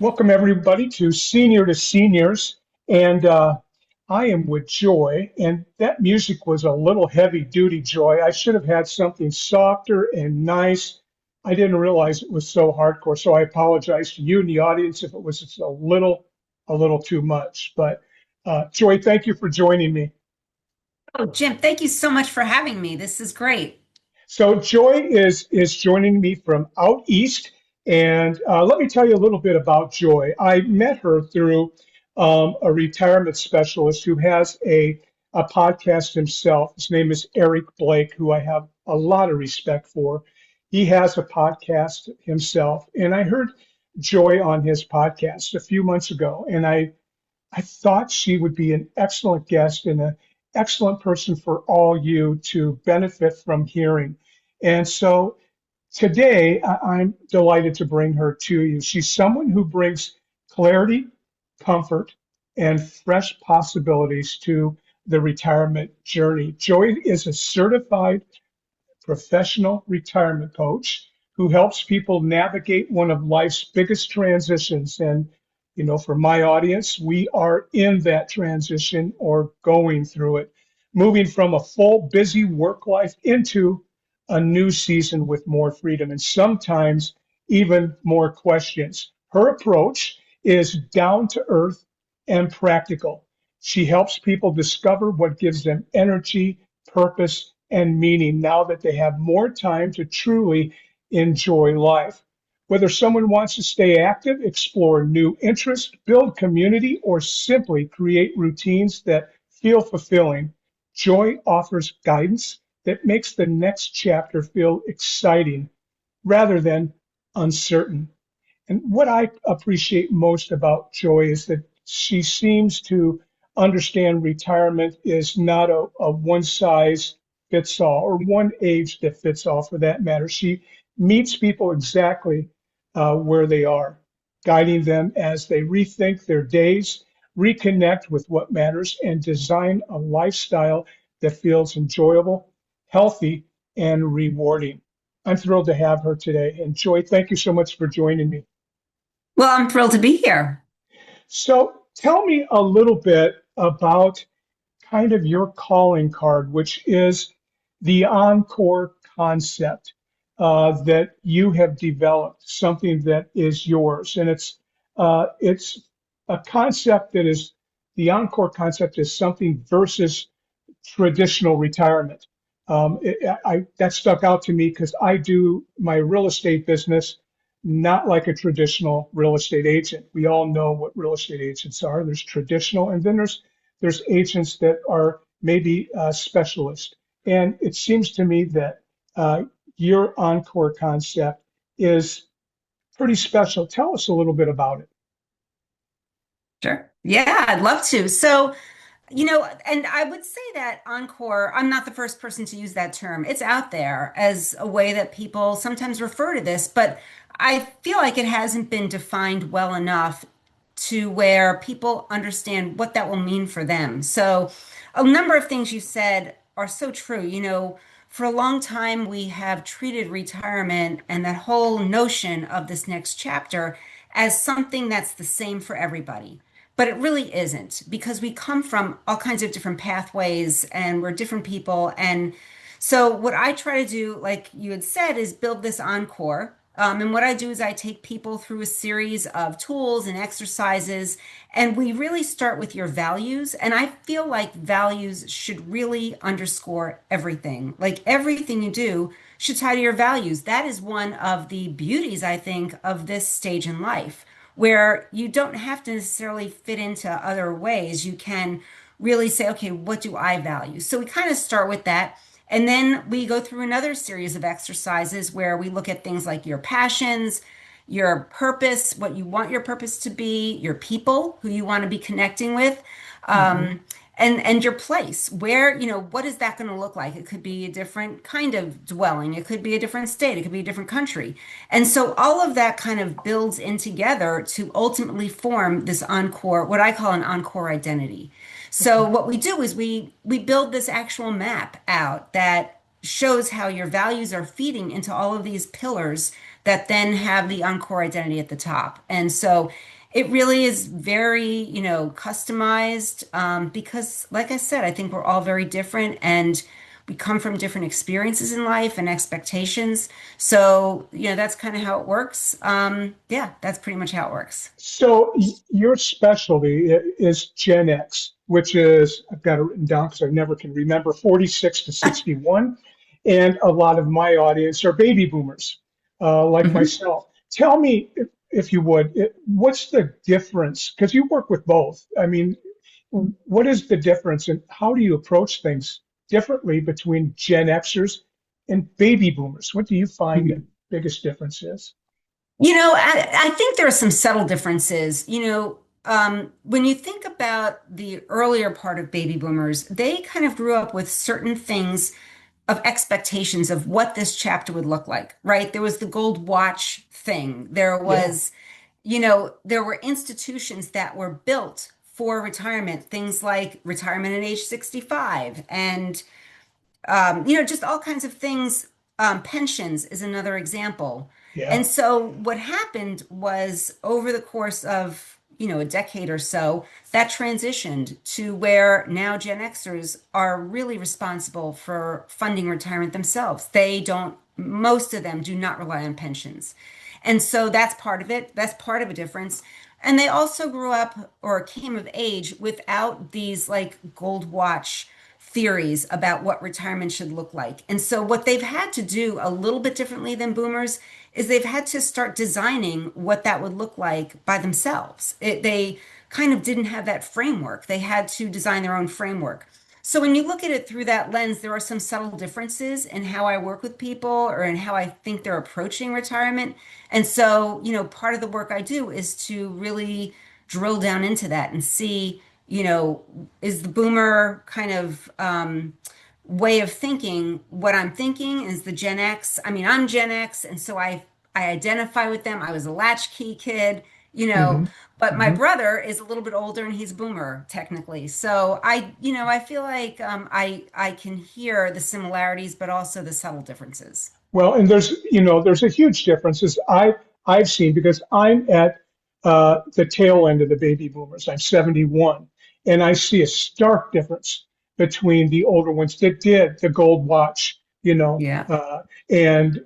Welcome, everybody, to Senior to Seniors. And I am with Joy, and that music was a little heavy duty, Joy. I should have had something softer and nice. I didn't realize it was so hardcore, so I apologize to you and the audience if it was just a little too much. But Joy, thank you for joining me. Oh, Jim, thank you so much for having me. This is great. So Joy is joining me from out east, and let me tell you a little bit about Joy. I met her through a retirement specialist who has a podcast himself. His name is Eric Blake, who I have a lot of respect for. He has a podcast himself, and I heard Joy on his podcast a few months ago, and I thought she would be an excellent guest and an excellent person for all you to benefit from hearing. And so today, I'm delighted to bring her to you. She's someone who brings clarity, comfort, and fresh possibilities to the retirement journey. Joy is a certified professional retirement coach who helps people navigate one of life's biggest transitions. And, for my audience, we are in that transition or going through it, moving from a full, busy work life into a new season with more freedom and sometimes even more questions. Her approach is down to earth and practical. She helps people discover what gives them energy, purpose, and meaning now that they have more time to truly enjoy life. Whether someone wants to stay active, explore new interests, build community, or simply create routines that feel fulfilling, Joy offers guidance that makes the next chapter feel exciting rather than uncertain. And what I appreciate most about Joy is that she seems to understand retirement is not a one size fits all or one age that fits all for that matter. She meets people exactly where they are, guiding them as they rethink their days, reconnect with what matters, and design a lifestyle that feels enjoyable, healthy, and rewarding. I'm thrilled to have her today. And Joy, thank you so much for joining me. Well, I'm thrilled to be here. So tell me a little bit about kind of your calling card, which is the Encore concept that you have developed, something that is yours, and it's a concept that is the Encore concept is something versus traditional retirement. That stuck out to me because I do my real estate business not like a traditional real estate agent. We all know what real estate agents are. There's traditional, and then there's agents that are maybe specialists. And it seems to me that your Encore concept is pretty special. Tell us a little bit about it. Sure. Yeah, I'd love to. And I would say that Encore, I'm not the first person to use that term. It's out there as a way that people sometimes refer to this, but I feel like it hasn't been defined well enough to where people understand what that will mean for them. So, a number of things you said are so true. For a long time, we have treated retirement and that whole notion of this next chapter as something that's the same for everybody. But it really isn't because we come from all kinds of different pathways and we're different people. And so, what I try to do, like you had said, is build this encore. And what I do is I take people through a series of tools and exercises, and we really start with your values. And I feel like values should really underscore everything. Like everything you do should tie to your values. That is one of the beauties, I think, of this stage in life, where you don't have to necessarily fit into other ways. You can really say, okay, what do I value? So we kind of start with that. And then we go through another series of exercises where we look at things like your passions, your purpose, what you want your purpose to be, your people who you want to be connecting with, Mhm. um, and your place. Where, what is that going to look like? It could be a different kind of dwelling. It could be a different state. It could be a different country. And so all of that kind of builds in together to ultimately form this encore, what I call an encore identity. So Okay. what we do is we build this actual map out that shows how your values are feeding into all of these pillars that then have the Encore identity at the top. And so it really is very, customized, because, like I said, I think we're all very different and we come from different experiences in life and expectations. So, that's kind of how it works. Yeah, that's pretty much how it works. So your specialty is Gen X, which is, I've got it written down because I never can remember, 46 to 61. And a lot of my audience are baby boomers, like Mhm. myself. Tell me, if you would, what's the difference? Because you work with both. I mean, what is the difference and how do you approach things differently between Gen Xers and baby boomers? What do you find the biggest difference is? I think there are some subtle differences. When you think about the earlier part of baby boomers, they kind of grew up with certain things of expectations of what this chapter would look like, right? There was the gold watch thing. Yeah, There were institutions that were built for retirement, things like retirement at age 65 and just all kinds of things. Pensions is another example. yeah, And so what happened was over the course of, a decade or so, that transitioned to where now Gen Xers are really responsible for funding retirement themselves. Most of them do not rely on pensions. And so that's part of it. That's part of a difference. And they also grew up or came of age without these like gold watch theories about what retirement should look like. And so what they've had to do a little bit differently than boomers is they've had to start designing what that would look like by themselves. They kind of didn't have that framework. They had to design their own framework. So when you look at it through that lens, there are some subtle differences in how I work with people or in how I think they're approaching retirement. And so, part of the work I do is to really drill down into that and see, is the boomer kind of way of thinking what I'm thinking is the Gen X. I mean, I'm Gen X, and so I identify with them. I was a latchkey kid, you know, hmm but my hmm brother is a little bit older and he's a boomer technically. So I feel like I can hear the similarities, but also the subtle differences. Well, and there's a huge difference as I've seen because I'm at the tail end of the baby boomers. I'm 71, and I see a stark difference between the older ones that did the gold watch, Yeah. and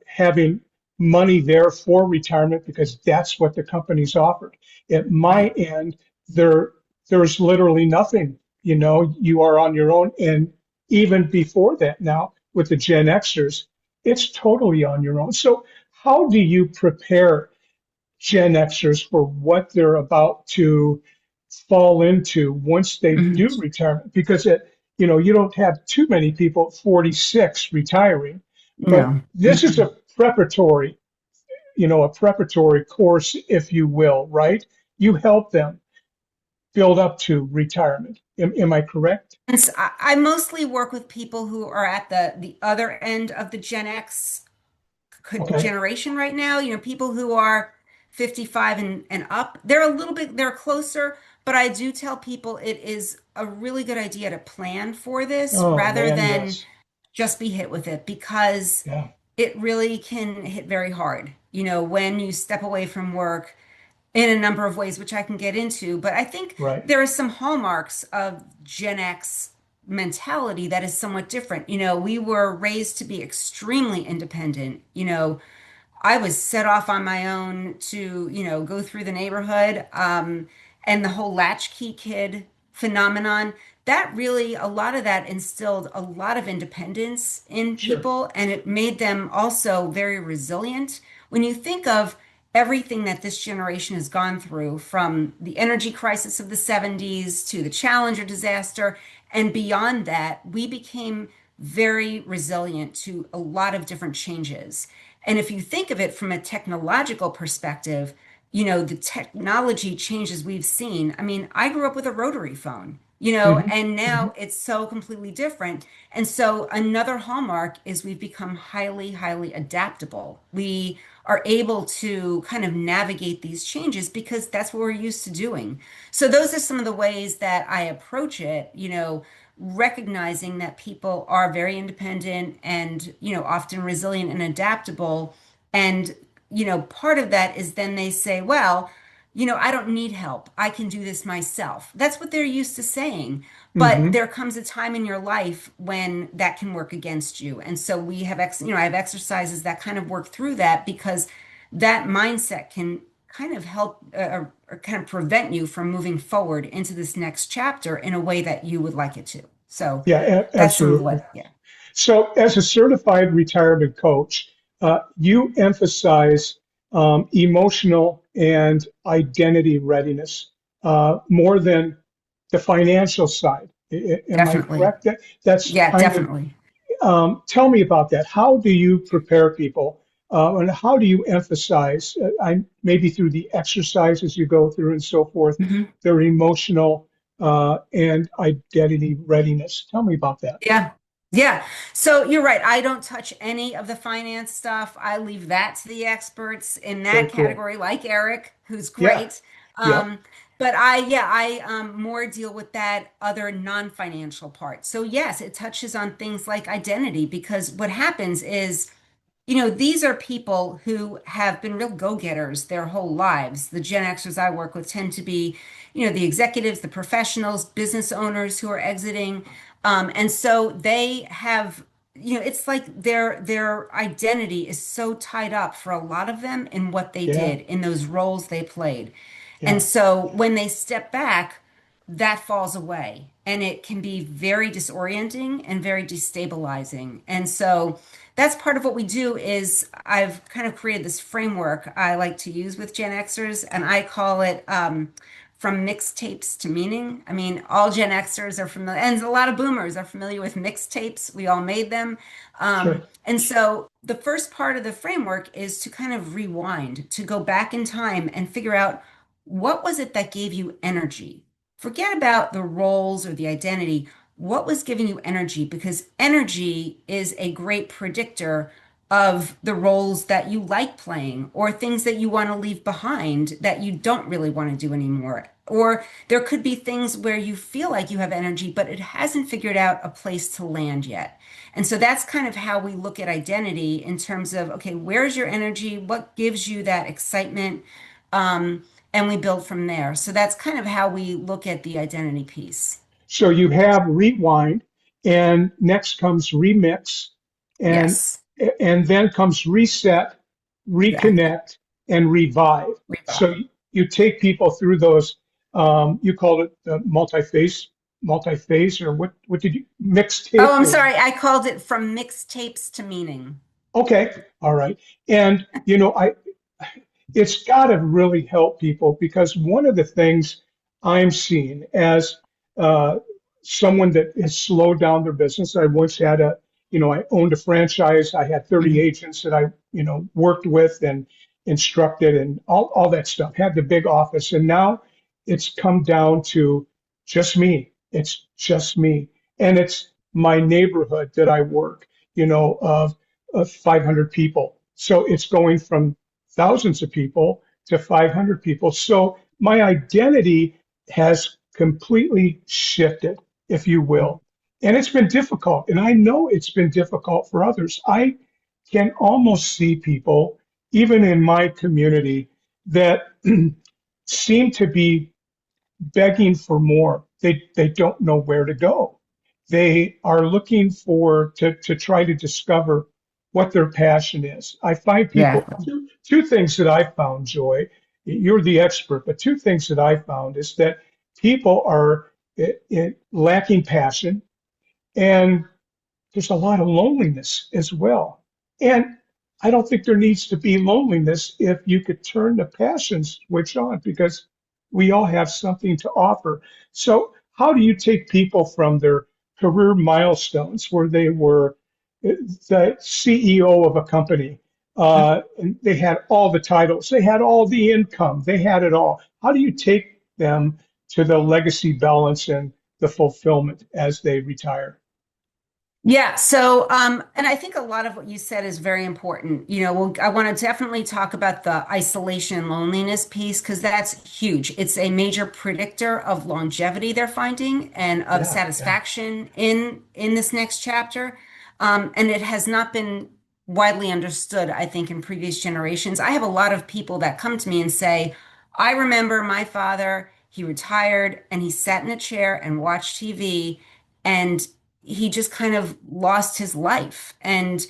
having money there for retirement because that's what the companies offered. At my Right. end, there there's literally nothing. You are on your own, and even before that, now with the Gen Xers it's totally on your own. So, how do you prepare Gen Xers for what they're about to fall into once they Mhm. do retirement? Because you don't have too many people at 46 retiring, but No. this is Mm-mm. a preparatory course, if you will, right? You help them build up to retirement. Am I correct? And so I mostly work with people who are at the other end of the Gen X Okay. generation right now, people who are 55 and up. They're closer, but I do tell people it is a really good idea to plan for this Oh rather man, than yes. just be hit with it because Yeah. it really can hit very hard. When you step away from work in a number of ways, which I can get into. But I think Right. there are some hallmarks of Gen X mentality that is somewhat different. We were raised to be extremely independent. I was set off on my own to, go through the neighborhood. And the whole latchkey kid phenomenon, that really, a lot of that instilled a lot of independence in Sure. people, and it made them also very resilient. When you think of everything that this generation has gone through, from the energy crisis of the 70s to the Challenger disaster, and beyond that, we became very resilient to a lot of different changes. And if you think of it from a technological perspective, the technology changes we've seen. I mean, I grew up with a rotary phone. Hmm. and Hmm. now it's so completely different. And so another hallmark is we've become highly, highly adaptable. We are able to kind of navigate these changes because that's what we're used to doing. So those are some of the ways that I approach it, recognizing that people are very independent and, often resilient and adaptable. And, part of that is then they say, well, I don't need help. I can do this myself. That's what they're used to saying. But Hmm. there comes a time in your life when that can work against you. And so we have, I have exercises that kind of work through that because that mindset can kind of help or kind of prevent you from moving forward into this next chapter in a way that you would like it to. So Yeah, that's some of absolutely. what, yeah, So, as a certified retirement coach, you emphasize emotional and identity readiness more than the financial side. Am I definitely. correct? That's Yeah, kind of, definitely. tell me about that. How do you prepare people? And how do you emphasize, maybe through the exercises you go through and so forth, Mhm. their emotional and identity readiness? Tell me about that. Yeah. Yeah. So you're right. I don't touch any of the finance stuff. I leave that to the experts in Very that cool. category, like Eric, who's Yeah. great. Yep. But I more deal with that other non-financial part. So yes, it touches on things like identity because what happens is these are people who have been real go-getters their whole lives. The Gen Xers I work with tend to be, the executives, the professionals, business owners who are exiting. And so they have, it's like their identity is so tied up for a lot of them in what they Yeah. did, in those roles they played. And Yeah. so when they step back, that falls away. And it can be very disorienting and very destabilizing. And so that's part of what we do is I've kind of created this framework I like to use with Gen Xers, and I call it from mixtapes to meaning. I mean, all Gen Xers are familiar, and a lot of boomers are familiar with mixtapes. We all made them. Sure. And so the first part of the framework is to kind of rewind, to go back in time and figure out what was it that gave you energy. Forget about the roles or the identity. What was giving you energy? Because energy is a great predictor of the roles that you like playing or things that you want to leave behind that you don't really want to do anymore. Or there could be things where you feel like you have energy, but it hasn't figured out a place to land yet. And so that's kind of how we look at identity in terms of, okay, where's your energy? What gives you that excitement? Um, and we build from there. So that's kind of how we look at the identity piece. So you have rewind, and next comes remix, and Yes, and then comes reset, exactly. reconnect, and revive. So Revive. you take people through those. You called it multi-phase, or what did you Oh, mixtape I'm or? sorry. I called it from mixtapes to meaning. Okay, all right. And it's got to really help people because one of the things I'm seeing as uh, someone that has slowed down their business, I once had I owned a franchise. I had 30 Mhm. agents that I, worked with and instructed and all that stuff, had the big office. And now it's come down to just me. It's just me. And it's my neighborhood that I work, of 500 people. So it's going from thousands of people to 500 people. So my identity has completely shifted, if you will. And it's been difficult. And I know it's been difficult for others. I can almost see people, even in my community, that seem to be begging for more. They don't know where to go. They are looking to try to discover what their passion is. I find people Exactly. two things that I found, Joy. You're the expert, but two things that I found is that people are lacking passion, and there's a lot of loneliness as well. And I don't think there needs to be loneliness if you could turn the passion switch on because we all have something to offer. So, how do you take people from their career milestones where they were the CEO of a company? And they had all the titles, they had all the income, they had it all. How do you take them to the legacy balance and the fulfillment as they retire. Yeah. And I think a lot of what you said is very important. I want to definitely talk about the isolation and loneliness piece because that's huge. It's a major predictor of longevity they're finding and of Yeah, yeah, satisfaction in this next chapter. And it has not been widely understood, I think, in previous generations. I have a lot of people that come to me and say, I remember my father, he retired and he sat in a chair and watched TV. And he just kind of lost his life. And,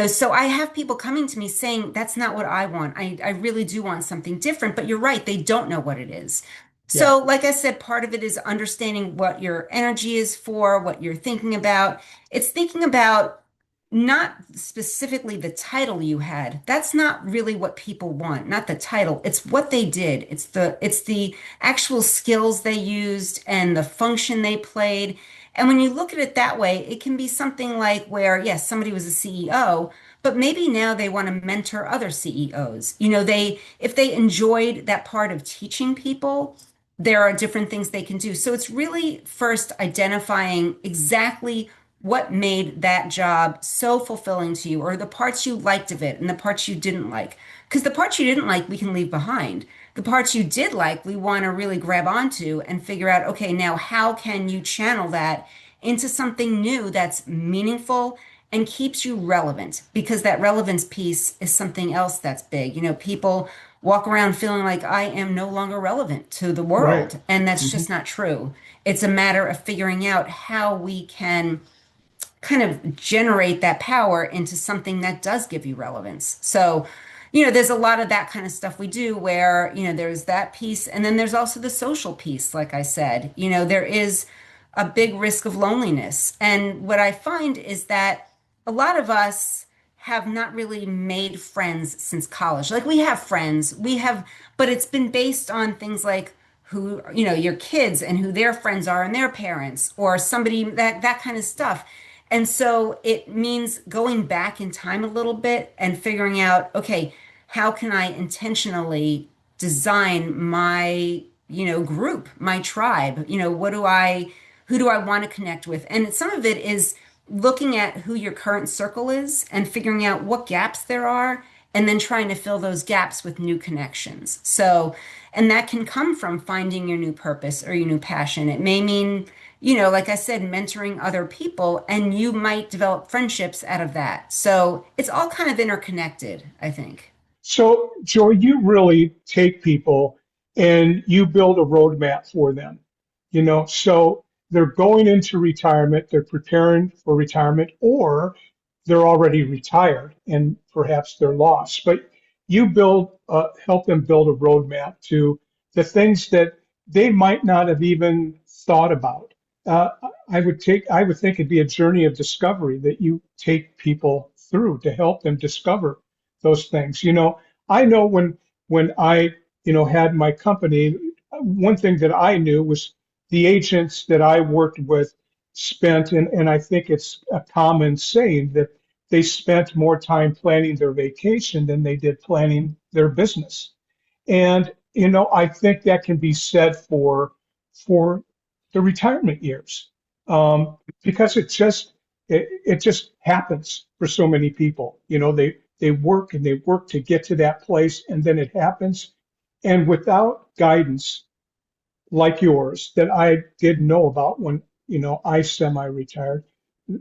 so I have people coming to me saying, that's not what I want. I really do want something different. But you're right, they don't know what it is. yeah. So, like I said, part of it is understanding what your energy is for, what you're thinking about. It's thinking about not specifically the title you had. That's not really what people want, not the title. It's what they did. It's the actual skills they used and the function they played. And when you look at it that way, it can be something like where, yes, somebody was a CEO, but maybe now they want to mentor other CEOs. If they enjoyed that part of teaching people, there are different things they can do. So it's really first identifying exactly what made that job so fulfilling to you, or the parts you liked of it and the parts you didn't like. Because the parts you didn't like, we can leave behind. The parts you did like, we want to really grab onto and figure out, okay, now how can you channel that into something new that's meaningful and keeps you relevant? Because that relevance piece is something else that's big. People walk around feeling like I am no longer relevant to the Right. world, and that's Hmm. just not true. It's a matter of figuring out how we can kind of generate that power into something that does give you relevance. So, there's a lot of that kind of stuff we do where, there's that piece. And then there's also the social piece. Like I said, there is a big risk of loneliness. And what I find is that a lot of us have not really made friends since college. Like we have friends, but it's been based on things like who, your kids and who their friends are and their parents or somebody that kind of stuff. And so it means going back in time a little bit and figuring out, okay, how can I intentionally design my, group, my tribe? Who do I want to connect with? And some of it is looking at who your current circle is and figuring out what gaps there are and then trying to fill those gaps with new connections. So, and that can come from finding your new purpose or your new passion. It may mean, like I said, mentoring other people, and you might develop friendships out of that. So it's all kind of interconnected, I think. So, Joy, you really take people and you build a roadmap for them. So they're going into retirement, they're preparing for retirement, or they're already retired and perhaps they're lost. But you help them build a roadmap to the things that they might not have even thought about. Uh, I would think it'd be a journey of discovery that you take people through to help them discover those things. I know when I, had my company, one thing that I knew was the agents that I worked with spent, and I think it's a common saying that they spent more time planning their vacation than they did planning their business. And, I think that can be said for the retirement years, because it just happens for so many people. They work and they work to get to that place, and then it happens. And without guidance like yours that I didn't know about when, I semi-retired,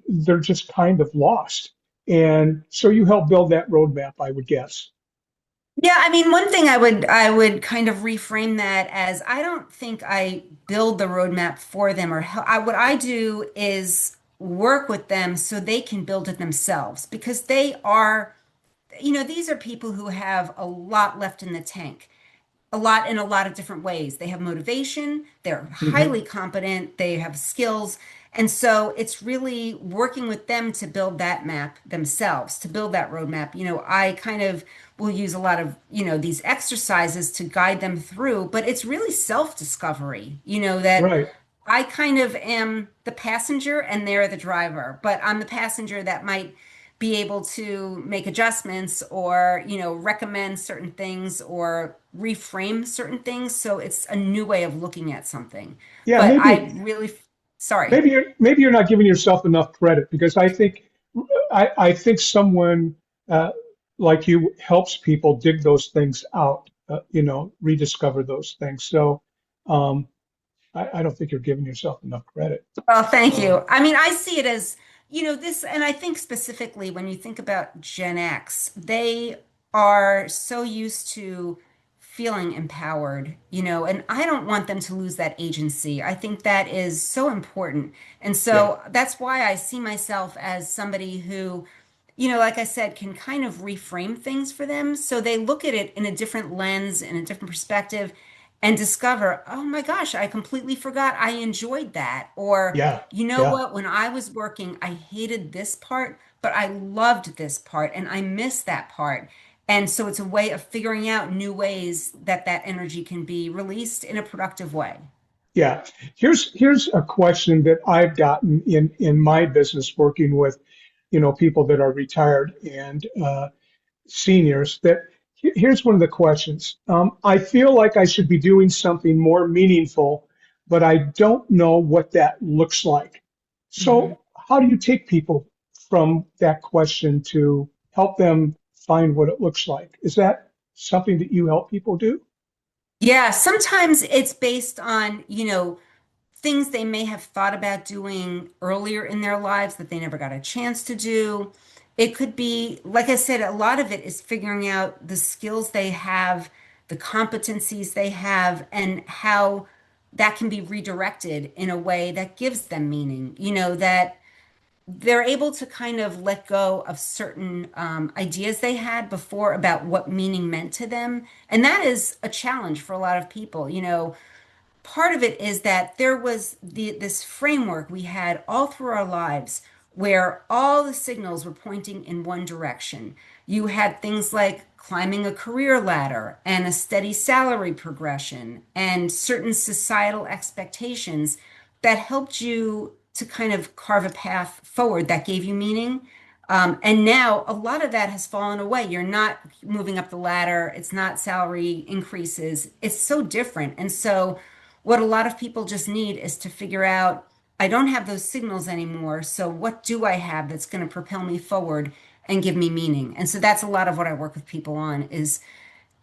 they're just kind of lost. And so you help build that roadmap, I would guess. Yeah, I mean, one thing I would kind of reframe that as I don't think I build the roadmap for them or what I do is work with them so they can build it themselves because they are, these are people who have a lot left in the tank, a lot in a lot of different ways. They have motivation, they're Hmm. highly competent, they have skills. And so it's really working with them to build that map themselves, to build that roadmap. I kind of will use a lot of, these exercises to guide them through, but it's really self-discovery, that Right. I kind of am the passenger and they're the driver, but I'm the passenger that might be able to make adjustments or, recommend certain things or reframe certain things. So it's a new way of looking at something. Yeah, But I really, sorry. maybe you're not giving yourself enough credit because I think someone uh, like you helps people dig those things out, rediscover those things. So um, I don't think you're giving yourself enough credit. Well, thank Uh, you. I mean, I see it as, this, and I think specifically when you think about Gen X, they are so used to feeling empowered, and I don't want them to lose that agency. I think that is so important. And yeah, so that's why I see myself as somebody who, like I said, can kind of reframe things for them. So they look at it in a different lens, in a different perspective, and discover, oh my gosh, I completely forgot I enjoyed that. Or, yeah, you know yeah, what, when I was working, I hated this part, but I loved this part and I miss that part. And so it's a way of figuring out new ways that that energy can be released in a productive way. yeah. Here's a question that I've gotten in my business working with, people that are retired and seniors that here's one of the questions. I feel like I should be doing something more meaningful, but I don't know what that looks like. Mhm. So, how do you take people from that question to help them find what it looks like? Is that something that you help people do? Yeah, sometimes it's based on, things they may have thought about doing earlier in their lives that they never got a chance to do. It could be, like I said, a lot of it is figuring out the skills they have, the competencies they have, and how that can be redirected in a way that gives them meaning, that they're able to kind of let go of certain ideas they had before about what meaning meant to them. And that is a challenge for a lot of people. Part of it is that there was this framework we had all through our lives where all the signals were pointing in one direction. You had things like climbing a career ladder and a steady salary progression and certain societal expectations that helped you to kind of carve a path forward that gave you meaning. And now a lot of that has fallen away. You're not moving up the ladder. It's not salary increases. It's so different. And so what a lot of people just need is to figure out, I don't have those signals anymore. So what do I have that's going to propel me forward and give me meaning? And so that's a lot of what I work with people on is,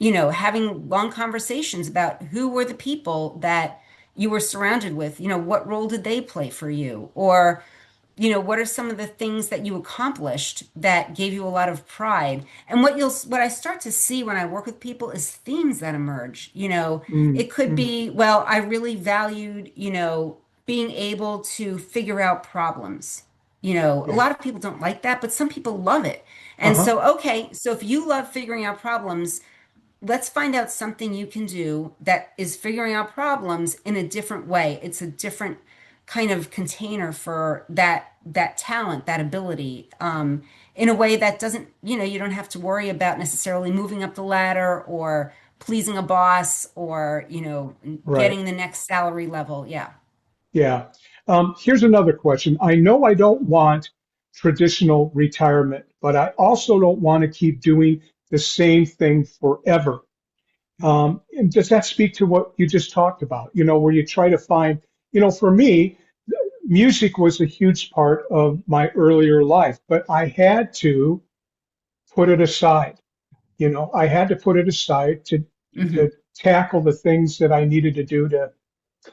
having long conversations about who were the people that you were surrounded with, what role did they play for you? Or what are some of the things that you accomplished that gave you a lot of pride? And what I start to see when I work with people is themes that emerge. Mm, It could mm, be, well, I really valued, being able to figure out problems. A yeah. lot of people don't like that, but some people love it. And Uh-huh. so, okay, so if you love figuring out problems, let's find out something you can do that is figuring out problems in a different way. It's a different kind of container for that talent, that ability, in a way that doesn't, you don't have to worry about necessarily moving up the ladder or pleasing a boss or, Right. getting the next salary level. Yeah. Yeah. Here's another question. I know I don't want traditional retirement, but I also don't want to keep doing the same thing forever. And does that speak to what you just talked about? Where you try to find, for me, music was a huge part of my earlier life, but I had to put it aside. I had to put it aside to Hmm. tackle the things that I needed to do to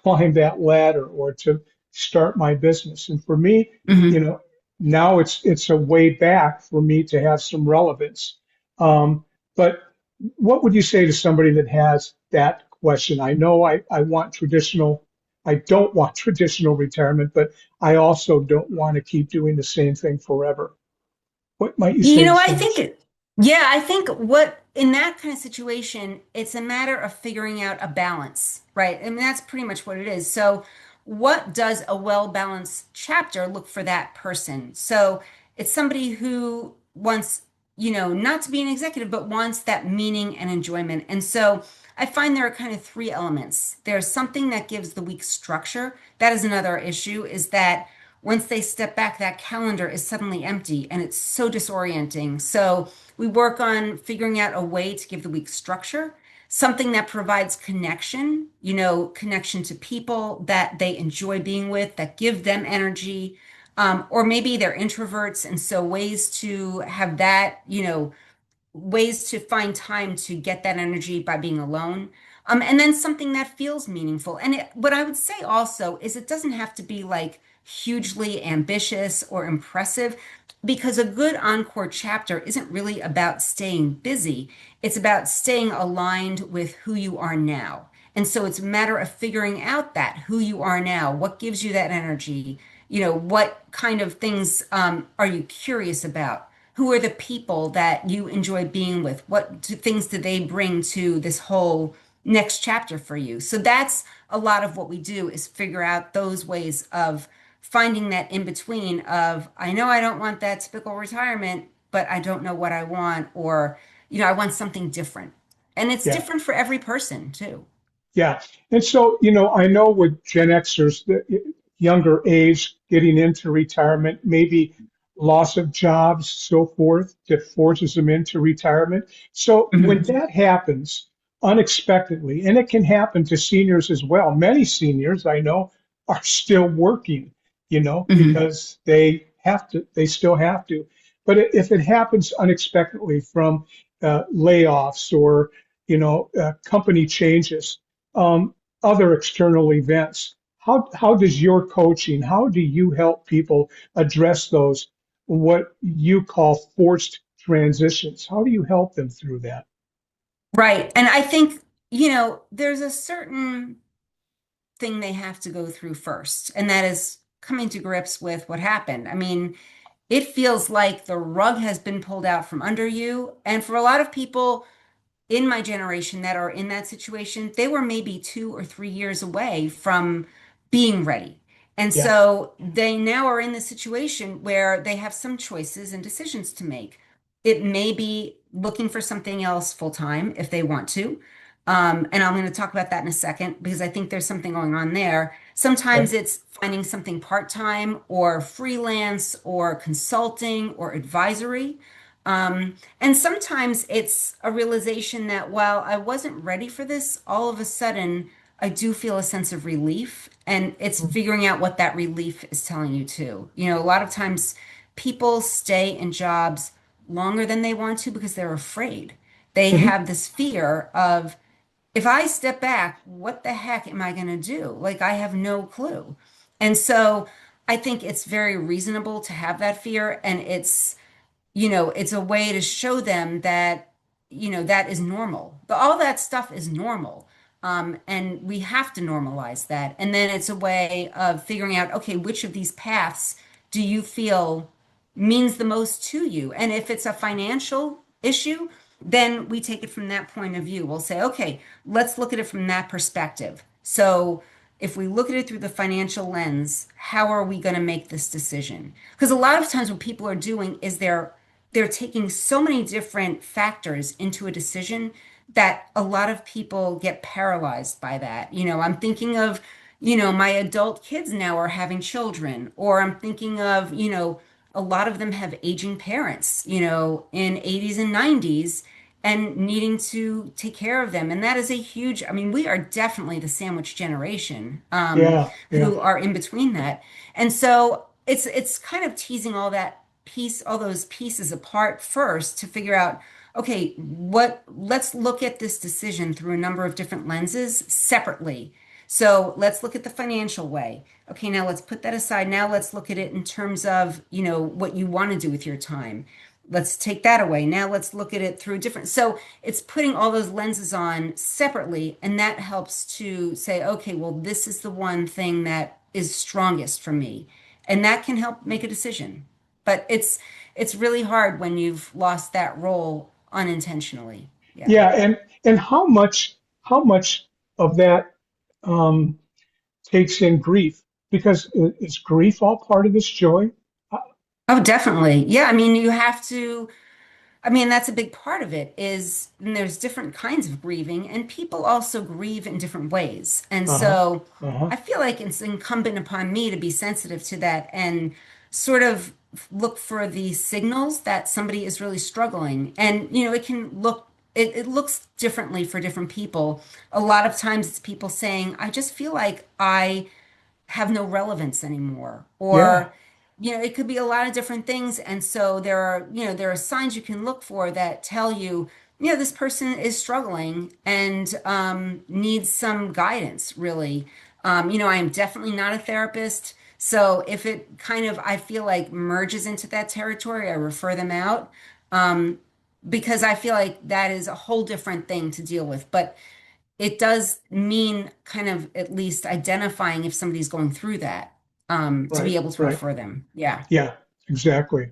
climb that ladder or to start my business. And for me, you Hmm. know, now it's a way back for me to have some relevance. But what would you say to somebody that has that question? I know I don't want traditional retirement, but I also don't want to keep doing the same thing forever. What might you say to I somebody? think yeah, I think what in that kind of situation, it's a matter of figuring out a balance, right? I mean, that's pretty much what it is. So, what does a well-balanced chapter look for that person? So, it's somebody who wants, not to be an executive, but wants that meaning and enjoyment. And so, I find there are kind of three elements. There's something that gives the week structure. That is another issue, is that once they step back, that calendar is suddenly empty and it's so disorienting. So we work on figuring out a way to give the week structure, something that provides connection, connection to people that they enjoy being with, that give them energy. Or maybe they're introverts. And so ways to have that, ways to find time to get that energy by being alone. And then something that feels meaningful. And what I would say also is it doesn't have to be like hugely ambitious or impressive because a good encore chapter isn't really about staying busy. It's about staying aligned with who you are now. And so it's a matter of figuring out that who you are now, what gives you that energy, what kind of things are you curious about? Who are the people that you enjoy being with? Things do they bring to this whole next chapter for you? So that's a lot of what we do is figure out those ways of finding that in between of, I know I don't want that typical retirement, but I don't know what I want, or, I want something different. And it's Yeah. different for every person too. Yeah. And so, I know with Gen Xers, the younger age, getting into retirement, maybe loss of jobs, so forth, that forces them into retirement. So when Hmm. that happens unexpectedly, and it can happen to seniors as well, many seniors I know are still working, Hmm. because they still have to. But if it happens unexpectedly from layoffs or, company changes, um, other external events. How does your coaching, how do you help people address those, what you call forced transitions? How do you help them through that? Right. And I think, there's a certain thing they have to go through first, and that is coming to grips with what happened. I mean, it feels like the rug has been pulled out from under you. And for a lot of people in my generation that are in that situation, they were maybe 2 or 3 years away from being ready. And Yeah. so they now are in the situation where they have some choices and decisions to make. It may be looking for something else full time if they want to. And I'm going to talk about that in a second because I think there's something going on there. Sometimes Okay. it's finding something part time or freelance or consulting or advisory. And sometimes it's a realization that while I wasn't ready for this, all of a sudden I do feel a sense of relief. And it's figuring out what that relief is telling you too. A lot of times people stay in jobs longer than they want to because they're afraid. They Mhm. have this fear of, if I step back, what the heck am I going to do? Like, I have no clue. And so I think it's very reasonable to have that fear. And it's a way to show them that, that is normal. All that stuff is normal. And we have to normalize that. And then it's a way of figuring out, okay, which of these paths do you feel means the most to you? And if it's a financial issue, then we take it from that point of view. We'll say, okay, let's look at it from that perspective. So if we look at it through the financial lens, how are we going to make this decision? Because a lot of times what people are doing is they're taking so many different factors into a decision that a lot of people get paralyzed by that. I'm thinking of, my adult kids now are having children, or I'm thinking of, a lot of them have aging parents, in 80s and 90s and needing to take care of them. And that is a huge, I mean, we are definitely the sandwich generation, Yeah. Yeah. who are in between that. And so it's kind of teasing all those pieces apart first to figure out, okay, let's look at this decision through a number of different lenses separately. So let's look at the financial way. Okay, now let's put that aside. Now let's look at it in terms of, what you want to do with your time. Let's take that away. Now let's look at it through different. So it's putting all those lenses on separately, and that helps to say, okay, well, this is the one thing that is strongest for me. And that can help make a decision. But it's really hard when you've lost that role unintentionally. Yeah. Yeah. And how much of that um, takes in grief? Because is grief all part of this joy? Uh, Oh, definitely. Yeah, I mean, you have to. I mean, that's a big part of it is, and there's different kinds of grieving, and people also grieve in different ways. And Uh-huh. so Uh-huh. I feel like it's incumbent upon me to be sensitive to that and sort of look for the signals that somebody is really struggling. And, it can look, it looks differently for different people. A lot of times it's people saying, I just feel like I have no relevance anymore, Yeah. or it could be a lot of different things. And so there are signs you can look for that tell you, this person is struggling and needs some guidance, really. I am definitely not a therapist, so if it kind of, I feel like, merges into that territory, I refer them out, um, because I feel like that is a whole different thing to deal with. But it does mean kind of at least identifying if somebody's going through that, to be Right. able to Right. refer them. Yeah. Yeah, exactly.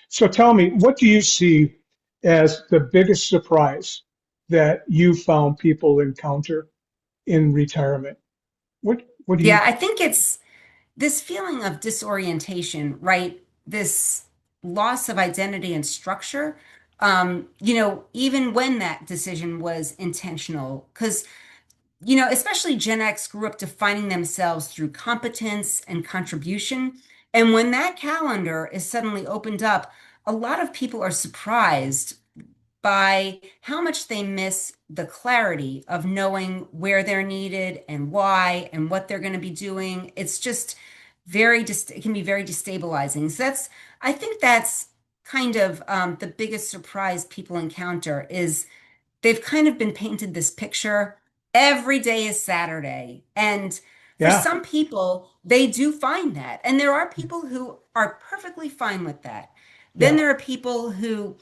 So tell me, what do you see as the biggest surprise that you found people encounter in retirement? What do Yeah, you? I think it's this feeling of disorientation, right? This loss of identity and structure. Even when that decision was intentional, because especially Gen X grew up defining themselves through competence and contribution. And when that calendar is suddenly opened up, a lot of people are surprised by how much they miss the clarity of knowing where they're needed and why and what they're going to be doing. It's just it can be very destabilizing. So I think that's kind of the biggest surprise people encounter is they've kind of been painted this picture. Every day is Saturday. And for Yeah, some people, they do find that. And there are people who are perfectly fine with that. Then yeah, there are people who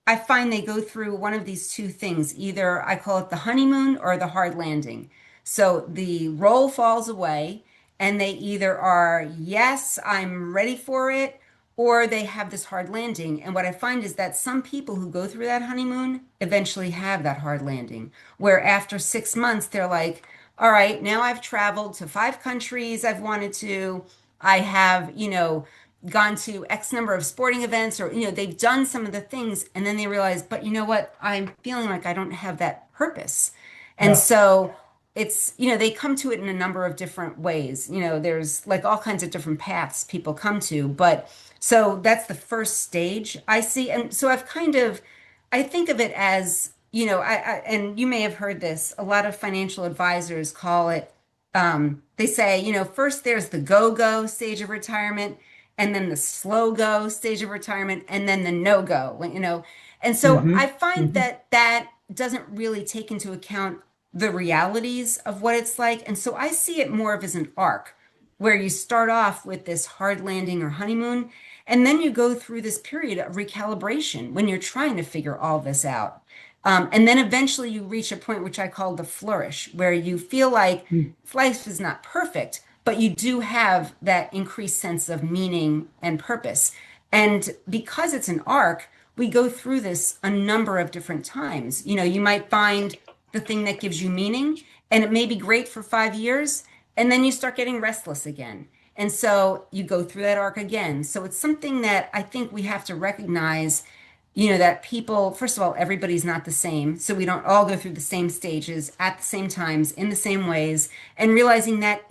I find they go through one of these two things. Either I call it the honeymoon or the hard landing. So the role falls away, and they either are, yes, I'm ready for it, or they have this hard landing. And what I find is that some people who go through that honeymoon eventually have that hard landing, where after 6 months, they're like, all right, now I've traveled to 5 countries I've wanted to. I have, gone to X number of sporting events, or they've done some of the things, and then they realize, but you know what, I'm feeling like I don't have that purpose. And yeah, so it's, they come to it in a number of different ways. There's like all kinds of different paths people come to, but so that's the first stage I see. And so I think of it as, and you may have heard this, a lot of financial advisors call it, they say, first there's the go-go stage of retirement, and then the slow go stage of retirement, and then the no go. And so mm-hmm, I find mm-hmm, that that doesn't really take into account the realities of what it's like. And so I see it more of as an arc where you start off with this hard landing or honeymoon, and then you go through this period of recalibration when you're trying to figure all this out. And then eventually you reach a point which I call the flourish, where you feel like life is not perfect, but you do have that increased sense of meaning and purpose. And because it's an arc, we go through this a number of different times. You might find the thing that gives you meaning, and it may be great for 5 years, and then you start getting restless again. And so you go through that arc again. So it's something that I think we have to recognize, that people, first of all, everybody's not the same. So we don't all go through the same stages at the same times in the same ways, and realizing that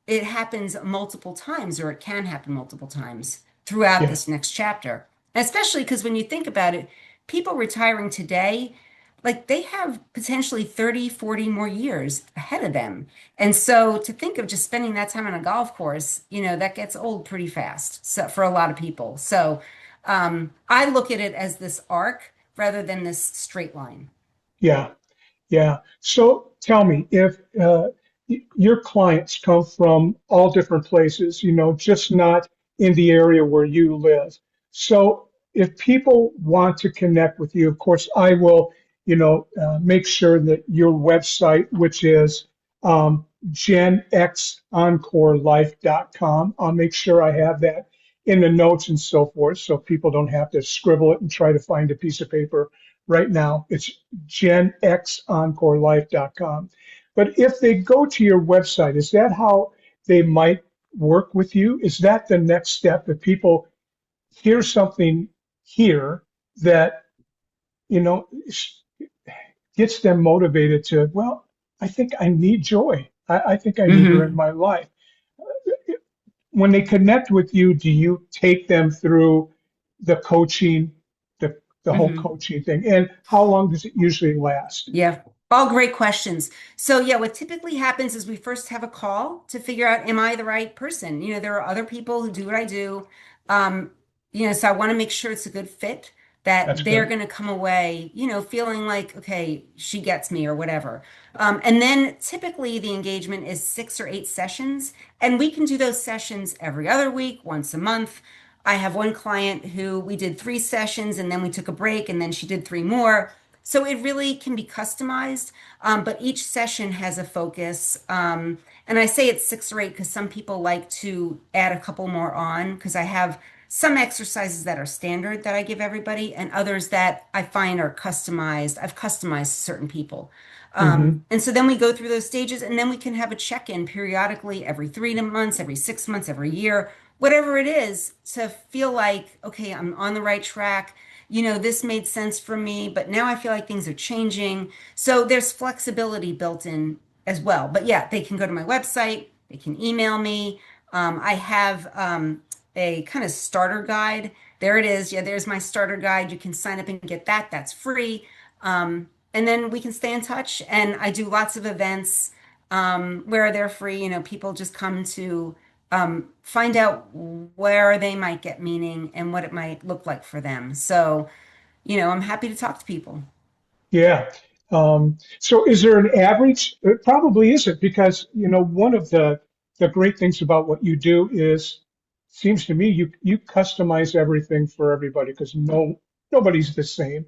it happens multiple times, or it can happen multiple times throughout yeah, this next chapter. And especially because when you think about it, people retiring today, like they have potentially 30, 40 more years ahead of them. And so to think of just spending that time on a golf course, that gets old pretty fast. So for a lot of people. So I look at it as this arc rather than this straight line. yeah. Yeah. So tell me, if your clients come from all different places, just not in the area where you live. So if people want to connect with you, of course, I will, make sure that your website, which is genxencorelife.com, I'll make sure I have that in the notes and so forth, so people don't have to scribble it and try to find a piece of paper right now. It's genxencorelife.com. But if they go to your website, is that how they might work with you? Is that the next step? If people hear something here that you know, gets them motivated to, well, I think I need Joy. I think I need her in Hmm. my life. When they connect with you, do you take them through the coaching, the whole Hmm. coaching thing? And how long does it usually last? Yeah, all great questions. So, yeah, what typically happens is we first have a call to figure out, am I the right person? There are other people who do what I do. Um, so I want to make sure it's a good fit, That's that they're good. going to come away, feeling like, okay, she gets me or whatever. And then typically the engagement is 6 or 8 sessions, and we can do those sessions every other week, once a month. I have one client who we did 3 sessions and then we took a break and then she did 3 more. So it really can be customized, but each session has a focus. And I say it's 6 or 8 because some people like to add a couple more on because I have some exercises that are standard that I give everybody and others that I find are customized. I've customized certain people. Hmm. And so then we go through those stages and then we can have a check-in periodically every 3 months, every 6 months, every year, whatever it is to feel like, okay, I'm on the right track. This made sense for me, but now I feel like things are changing. So there's flexibility built in as well. But yeah, they can go to my website, they can email me. I have a kind of starter guide. There it is. Yeah, there's my starter guide. You can sign up and get that. That's free. And then we can stay in touch. And I do lots of events where they're free. People just come to find out where they might get meaning and what it might look like for them. So, I'm happy to talk to people. Yeah. So is there an average? It probably isn't because, one of the great things about what you do is, seems to me you customize everything for everybody because nobody's the same.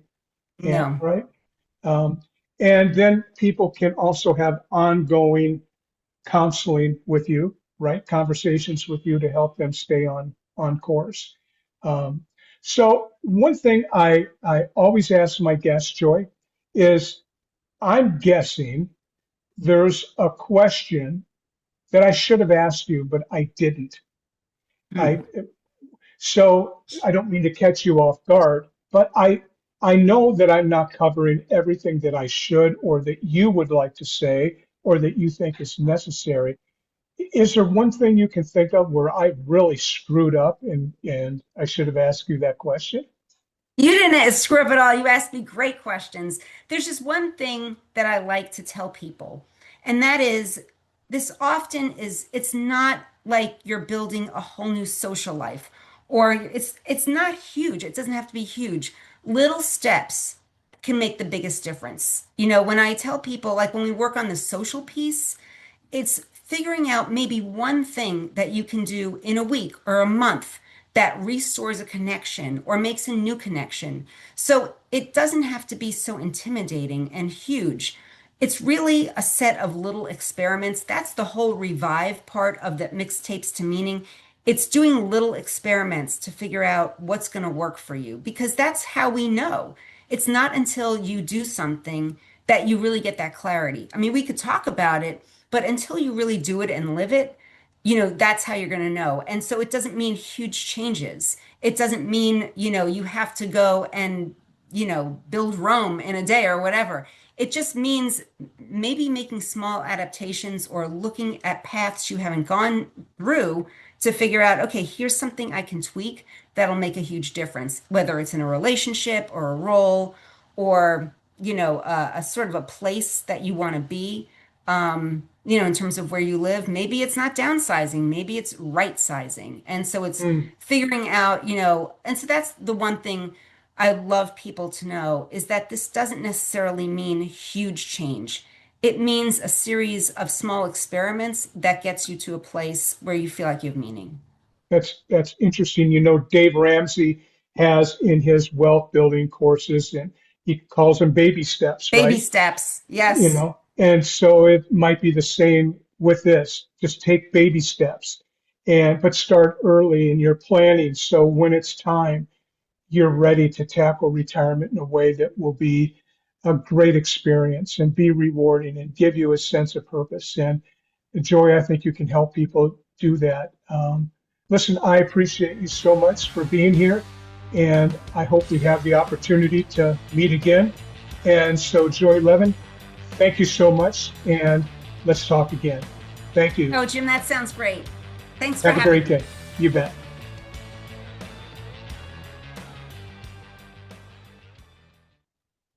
And No. right. Um, and then people can also have ongoing counseling with you, right? Conversations with you to help them stay on course. Um, so one thing I always ask my guests, Joy, is I'm guessing there's a question that I should have asked you, but I didn't. I Mm. so I don't mean to catch you off guard, but I know that I'm not covering everything that I should or that you would like to say or that you think is necessary. Is there one thing you can think of where I really screwed up and I should have asked you that question? You didn't screw up at all. You asked me great questions. There's just one thing that I like to tell people, and that is this often is it's not like you're building a whole new social life or it's not huge. It doesn't have to be huge. Little steps can make the biggest difference. When I tell people like when we work on the social piece, it's figuring out maybe one thing that you can do in a week or a month that restores a connection or makes a new connection. So it doesn't have to be so intimidating and huge. It's really a set of little experiments. That's the whole revive part of the mixtapes to meaning. It's doing little experiments to figure out what's going to work for you because that's how we know. It's not until you do something that you really get that clarity. I mean, we could talk about it, but until you really do it and live it, that's how you're going to know. And so it doesn't mean huge changes. It doesn't mean, you have to go and, build Rome in a day or whatever. It just means maybe making small adaptations or looking at paths you haven't gone through to figure out, okay, here's something I can tweak that'll make a huge difference, whether it's in a relationship or a role or, a sort of a place that you want to be in terms of where you live. Maybe it's not downsizing, maybe it's right sizing. And so it's Mm, figuring out, and so that's the one thing I love people to know is that this doesn't necessarily mean huge change. It means a series of small experiments that gets you to a place where you feel like you have meaning. that's interesting. Dave Ramsey has in his wealth building courses, and he calls them baby steps, Baby right? steps. Yes. And so it might be the same with this. Just take baby steps but start early in your planning. So when it's time, you're ready to tackle retirement in a way that will be a great experience and be rewarding and give you a sense of purpose. And Joy, I think you can help people do that. Listen, I appreciate you so much for being here. and I hope we have the opportunity to meet again. And so, Joy Levin, thank you so much, and let's talk again. Thank you. Oh, Jim, that sounds great. Thanks for Have a having great me. day. You bet.